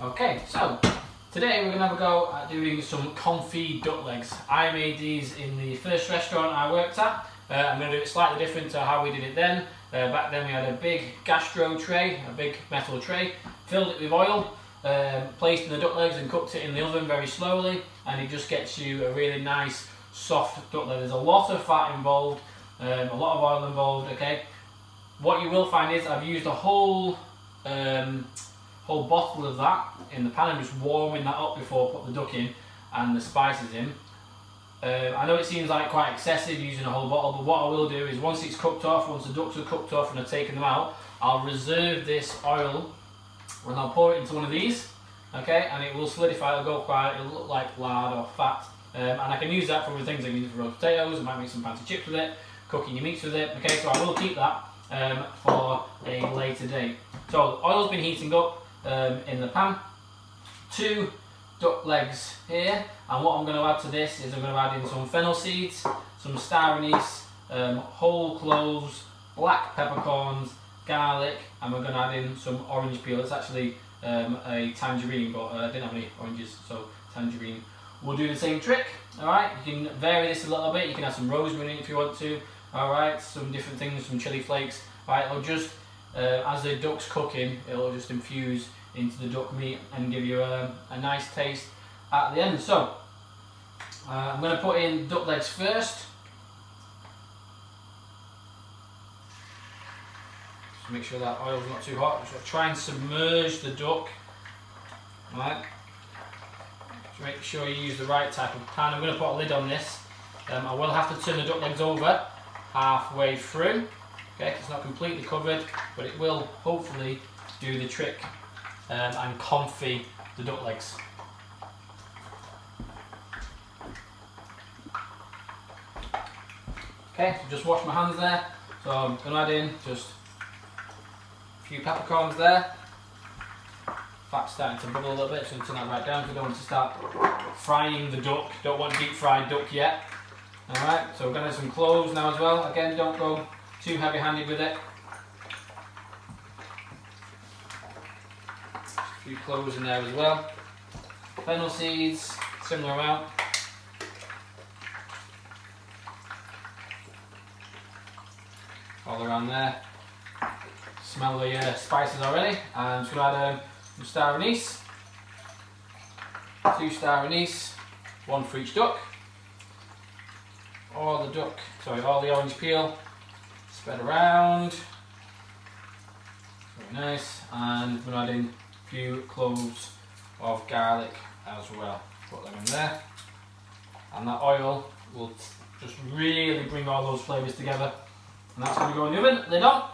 Okay, so today we're going to have a go at doing some confit duck legs. I made these in the first restaurant I worked at. I'm going to do it slightly different to how we did it then. Back then we had a big gastro tray, a big metal tray, filled it with oil, placed in the duck legs and cooked it in the oven very slowly, and it just gets you a really nice soft duck leg. There's a lot of fat involved, a lot of oil involved, okay. What you will find is I've used a whole bottle of that in the pan and just warming that up before I put the duck in and the spices in. I know it seems like quite excessive using a whole bottle, but what I will do is once it's cooked off, once the ducks are cooked off and I've taken them out, I'll reserve this oil and I'll pour it into one of these, okay, and it will solidify, it'll go quiet, it'll look like lard or fat, and I can use that for other things. I can use it for roast potatoes, I might make some fancy chips with it, cooking your meats with it, okay, so I will keep that for a later date. So the oil's been heating up in the pan. 2 duck legs here, and what I'm going to add to this is I'm going to add in some fennel seeds, some star anise, whole cloves, black peppercorns, garlic, and we're going to add in some orange peel. It's actually a tangerine, but I didn't have any oranges, so tangerine will do the same trick. Alright, you can vary this a little bit, you can add some rosemary in it if you want to, alright, some different things, some chili flakes. Alright, it'll just, as the duck's cooking, it'll just infuse into the duck meat and give you a nice taste at the end. So I'm going to put in duck legs first. Just make sure that oil's not too hot. Just try and submerge the duck. Right. Just make sure you use the right type of pan. I'm going to put a lid on this. I will have to turn the duck legs over halfway through. Okay, it's not completely covered, but it will hopefully do the trick and confit the duck legs. Okay, so just wash my hands there. So I'm going to add in just a few peppercorns there. Fat's starting to bubble a little bit, so I'm turn that right down. So I don't want to start frying the duck. Don't want deep fried duck yet. Alright, so we're going to add some cloves now as well. Again, don't go too heavy handed with it. A few cloves in there as well. Fennel seeds, similar amount. All around there. Smell the spices already. And I'm just going to add some star anise. 2 star anise, 1 for each duck. All the orange peel spread around. Very nice. And we're going to add in few cloves of garlic as well. Put them in there, and that oil will just really bring all those flavours together, and that's going to go in the oven, lid on,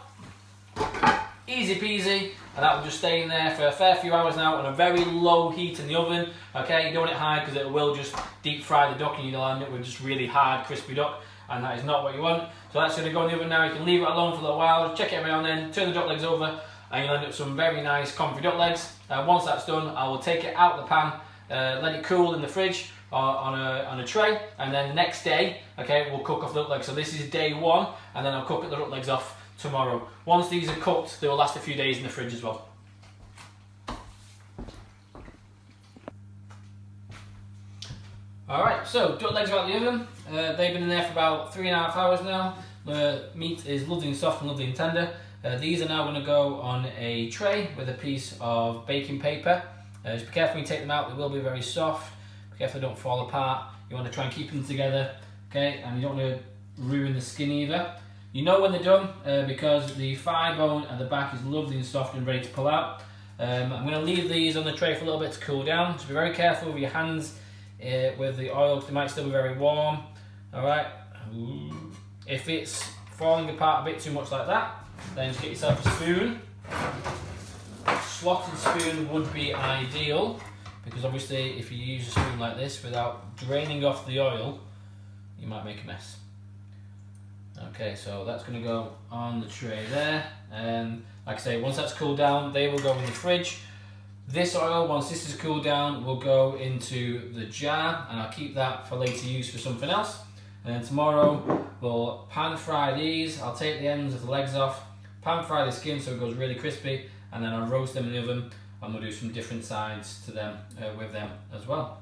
easy peasy, and that will just stay in there for a fair few hours now on a very low heat in the oven. Okay, you don't want it high because it will just deep fry the duck and you'll end up with just really hard crispy duck, and that is not what you want. So that's going to go in the oven now. You can leave it alone for a little while, check it every now and then, turn the duck legs over, and you'll end up with some very nice confit duck legs. Once that's done, I will take it out of the pan, let it cool in the fridge on a tray, and then the next day, okay, we'll cook off the duck legs. So this is day 1, and then I'll cook the duck legs off tomorrow. Once these are cooked, they will last a few days in the fridge as well. Alright, so duck legs are out of the oven. They've been in there for about 3.5 hours now. The meat is lovely and soft and lovely and tender. These are now going to go on a tray with a piece of baking paper. Just be careful when you take them out, they will be very soft. Be careful they don't fall apart. You want to try and keep them together, okay, and you don't want to ruin the skin either. You know when they're done because the thigh bone at the back is lovely and soft and ready to pull out. I'm going to leave these on the tray for a little bit to cool down, so be very careful with your hands with the oil because they might still be very warm. Alright, if it's falling apart a bit too much like that, then just get yourself a spoon. Slotted spoon would be ideal because obviously if you use a spoon like this without draining off the oil, you might make a mess. Okay, so that's going to go on the tray there, and like I say, once that's cooled down, they will go in the fridge. This oil, once this is cooled down, will go into the jar, and I'll keep that for later use for something else. And then tomorrow we'll pan fry these. I'll take the ends of the legs off, pan fry the skin so it goes really crispy, and then I'll roast them in the oven and we'll do some different sides to them with them as well.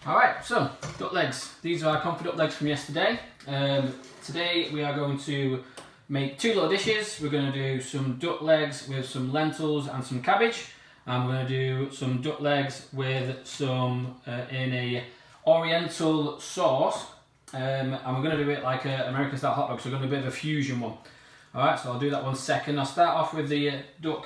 Alright, so duck legs. These are our Confit duck legs from yesterday. Today we are going to make two little dishes. We're going to do some duck legs with some lentils and some cabbage. And we're going to do some duck legs with some in a oriental sauce. And we're going to do it like an American style hot dog, so we're going to do a bit of a fusion one. Alright, so I'll do that one second. I'll start off with the duck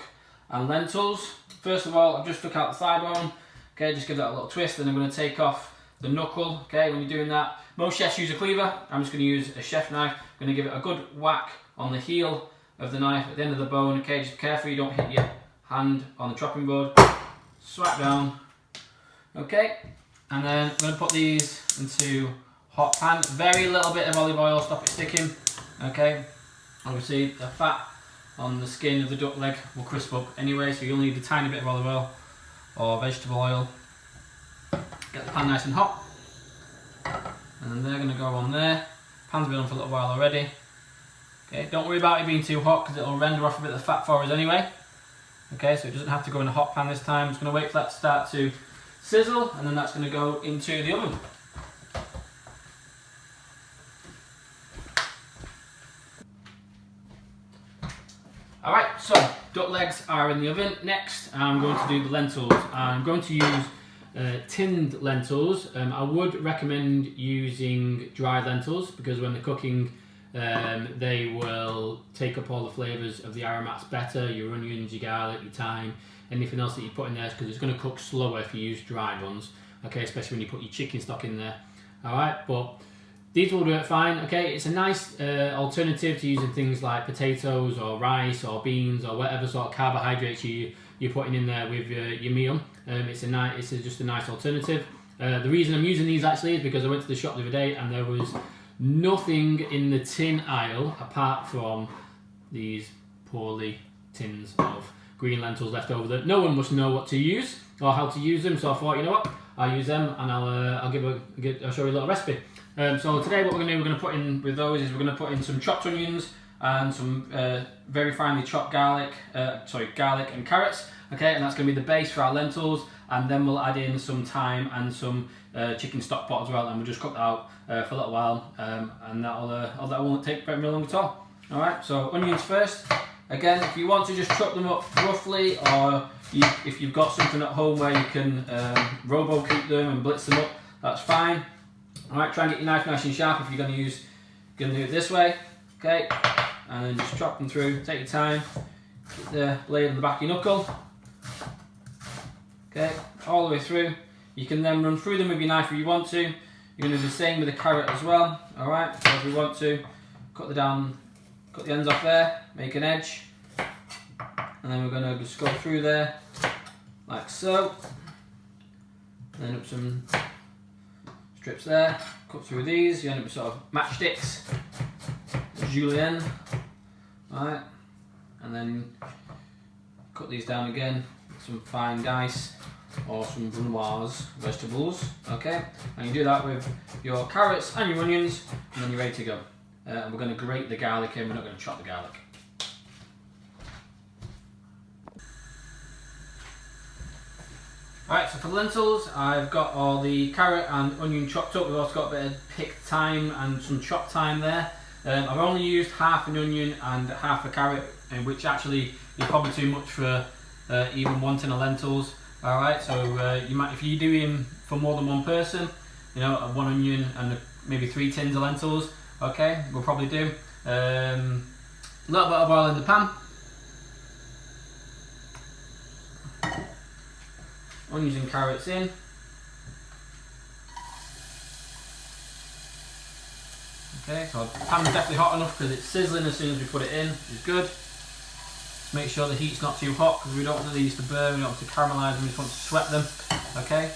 and lentils. First of all, I've just took out the thigh bone. Okay, just give that a little twist, and I'm going to take off the knuckle. Okay, when you're doing that, most chefs use a cleaver. I'm just going to use a chef knife. I'm going to give it a good whack on the heel of the knife at the end of the bone. Okay, just be careful you don't hit your hand on the chopping board. Swipe down. Okay, and then I'm going to put these into hot pan. Very little bit of olive oil, stop it sticking. Okay, obviously the fat on the skin of the duck leg will crisp up anyway, so you'll need a tiny bit of olive oil or vegetable oil. Get the pan nice and hot, and then they're going to go on there. Pan's been on for a little while already. Okay, don't worry about it being too hot because it'll render off a bit of the fat for us anyway. Okay, so it doesn't have to go in a hot pan this time. I'm just going to wait for that to start to sizzle, and then that's going to go into the oven. Alright, so duck legs are in the oven. Next, I'm going to do the lentils. I'm going to use tinned lentils. I would recommend using dried lentils because when they're cooking, they will take up all the flavours of the aromats better. Your onions, your garlic, your thyme, anything else that you put in there, because it's going to cook slower if you use dried ones. Okay, especially when you put your chicken stock in there. Alright, but these will do it fine. Okay, it's a nice alternative to using things like potatoes or rice or beans or whatever sort of carbohydrates you're putting in there with your meal. It's just a nice alternative. The reason I'm using these actually is because I went to the shop the other day and there was nothing in the tin aisle apart from these poorly tins of green lentils left over that no one must know what to use or how to use them. So I thought, you know what, I'll use them and I'll show you a little recipe. So today what we're going to put in with those is we're going to put in some chopped onions and some very finely chopped garlic and carrots. Okay, and that's going to be the base for our lentils, and then we'll add in some thyme and some chicken stock pot as well, and we'll just cook that out for a little while, and that won't take very long at all. Alright, so onions first. Again, if you want to just chop them up roughly, or if you've got something at home where you can robo-keep them and blitz them up, that's fine. Alright, try and get your knife nice and sharp if you're going to do it this way. Okay, and then just chop them through, take your time, get the blade on the back of your knuckle. Okay, all the way through. You can then run through them with your knife if you want to. You're going to do the same with the carrot as well. Alright, so if we want to, cut the ends off there, make an edge, and then we're going to just go through there like so. And then up some strips there, cut through these. You end up with sort of matchsticks, julienne. Alright, and then cut these down again. Some fine dice or some brunoise vegetables, okay, and you do that with your carrots and your onions, and then you're ready to go. And we're going to grate the garlic in, we're not going to chop the garlic. Alright, so for the lentils, I've got all the carrot and onion chopped up. We've also got a bit of picked thyme and some chopped thyme there. I've only used half an onion and half a carrot, which actually is probably too much for even one tin of lentils. Alright, so you might, if you're doing for more than one person, you know, one onion and maybe 3 tins of lentils, okay, we'll probably do. A little bit of oil in the pan. Onions and carrots in. Okay, so the pan's definitely hot enough because it's sizzling as soon as we put it in, which is good. Make sure the heat's not too hot because we don't want these to burn, we don't want to caramelise them, we just want to sweat them. Okay,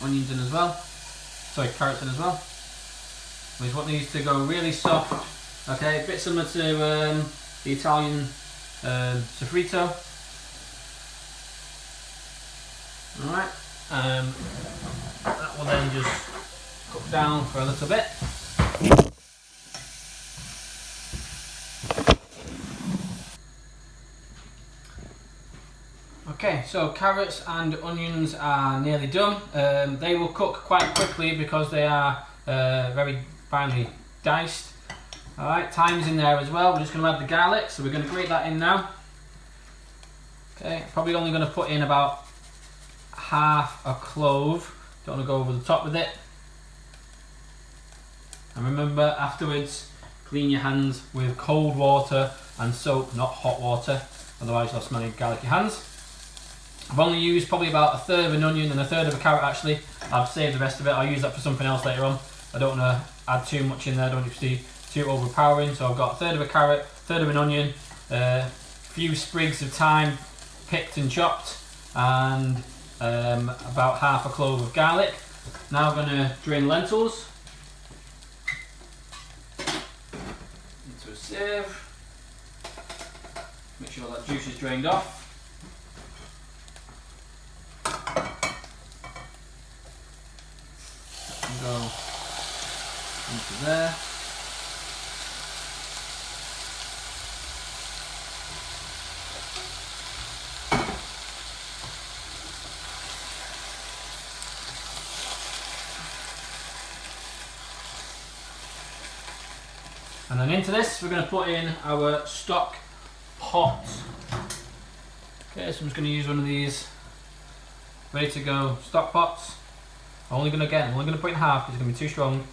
onions in as well, sorry, carrots in as well. We just want these to go really soft. Okay, a bit similar to the Italian sofrito. Alright, that will then just cook down for a little bit. Okay, so carrots and onions are nearly done. They will cook quite quickly because they are very finely diced. Alright, thyme's in there as well. We're just going to add the garlic, so we're going to grate that in now. Okay, probably only going to put in about half a clove. Don't want to go over the top with it. And remember, afterwards, clean your hands with cold water and soap, not hot water. Otherwise you'll smell your garlicky hands. I've only used probably about a third of an onion and a third of a carrot actually. I've saved the rest of it. I'll use that for something else later on. I don't want to add too much in there, I don't want it to be too overpowering. So I've got a third of a carrot, a third of an onion, a few sprigs of thyme picked and chopped, and about half a clove of garlic. Now I'm going to drain lentils into a sieve. Make sure that juice is drained off. And go into there. And then into this we're going to put in our stock pot. Okay, so I'm just going to use one of these ready to go stock pots. I'm only going to put in half because it's going to be too strong.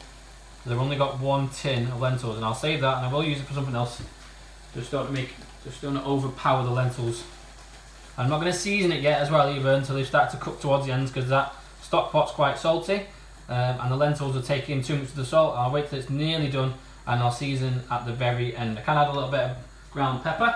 Because I've only got one tin of lentils, and I'll save that and I will use it for something else. Just don't want to overpower the lentils. I'm not going to season it yet as well either until they start to cook towards the end, because that stock pot's quite salty, and the lentils are taking too much of the salt. I'll wait till it's nearly done and I'll season at the very end. I can add a little bit of ground pepper.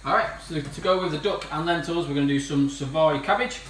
Alright, so to go with the duck and lentils, we're going to do some Savoy cabbage.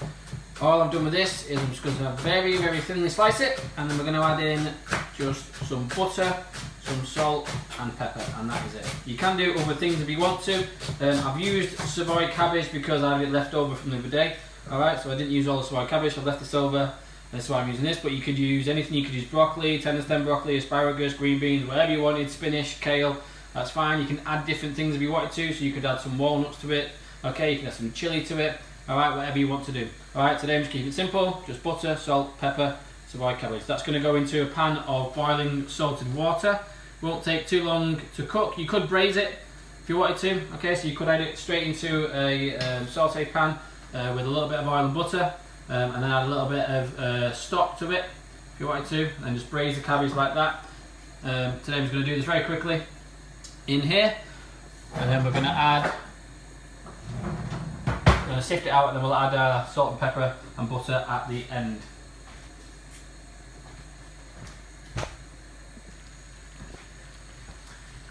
All I've done with this is I'm just going to very, very thinly slice it, and then we're going to add in just some butter, some salt and pepper, and that is it. You can do other things if you want to. I've used Savoy cabbage because I had it left over from the other day. Alright, so I didn't use all the Savoy cabbage, I've left this over, and that's why I'm using this. But you could use anything. You could use broccoli, tender stem broccoli, asparagus, green beans, whatever you wanted, spinach, kale, that's fine. You can add different things if you wanted to, so you could add some walnuts to it. Okay, you can add some chilli to it. Alright, whatever you want to do. Alright, today I'm just keeping it simple, just butter, salt, pepper, Savoy cabbage. That's going to go into a pan of boiling salted water. Won't take too long to cook. You could braise it if you wanted to. Okay, so you could add it straight into a saute pan with a little bit of oil and butter, and then add a little bit of stock to it if you wanted to, and just braise the cabbage like that. Today I'm just going to do this very quickly in here, and then we're going to add, sift it out, and then we'll add salt and pepper and butter at the end.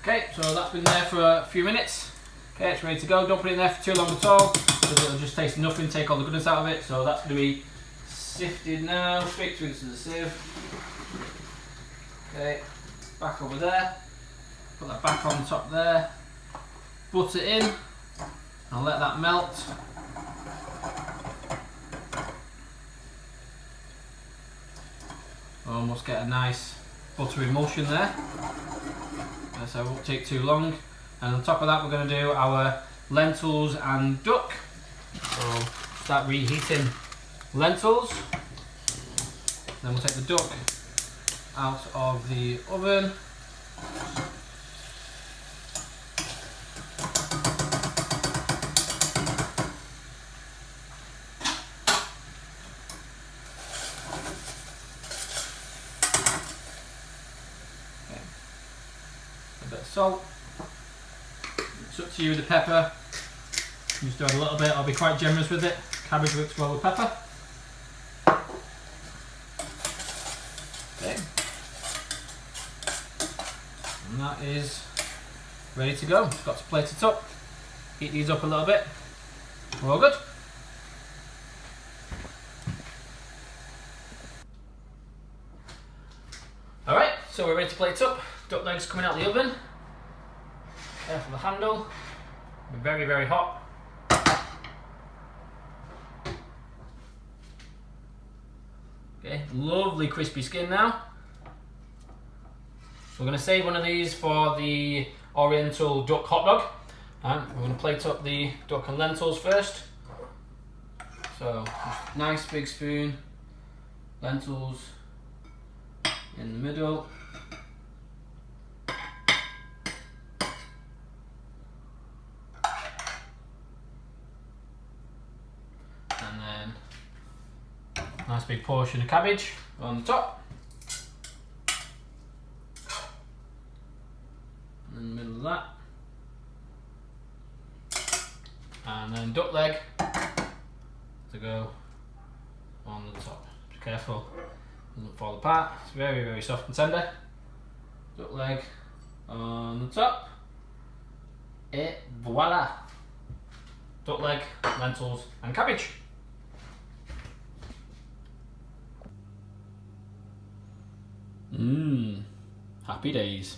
Okay, so that's been there for a few minutes. Okay, it's ready to go. Don't put it in there for too long at all, because it'll just taste nothing, take all the goodness out of it. So that's going to be sifted now, straight through into the sieve. Okay, back over there. Put that back on top there. Butter in, and let that melt. Almost get a nice buttery emulsion there. So it won't take too long. And on top of that, we're going to do our lentils and duck. So start reheating lentils. Then we'll take the duck out of the oven. Salt. It's up to you with the pepper. You just add a little bit. I'll be quite generous with it. Cabbage works well with pepper. Okay. And that is ready to go. Just got to plate it up. Heat these up a little bit. We're all good. Alright, so we're ready to plate up. Duck legs coming out of the oven. Careful the handle. Very, very hot. Okay, lovely crispy skin now. We're going to save one of these for the Oriental duck hot dog. We're going to plate up the duck and lentils first. So, nice big spoon, lentils in the middle. And then, nice big portion of cabbage on the top. In the middle of that. And then duck leg to go on the top. Be careful, doesn't fall apart. It's very, very soft and tender. Duck leg on the top. Et voila! Duck leg, lentils and cabbage. Happy days.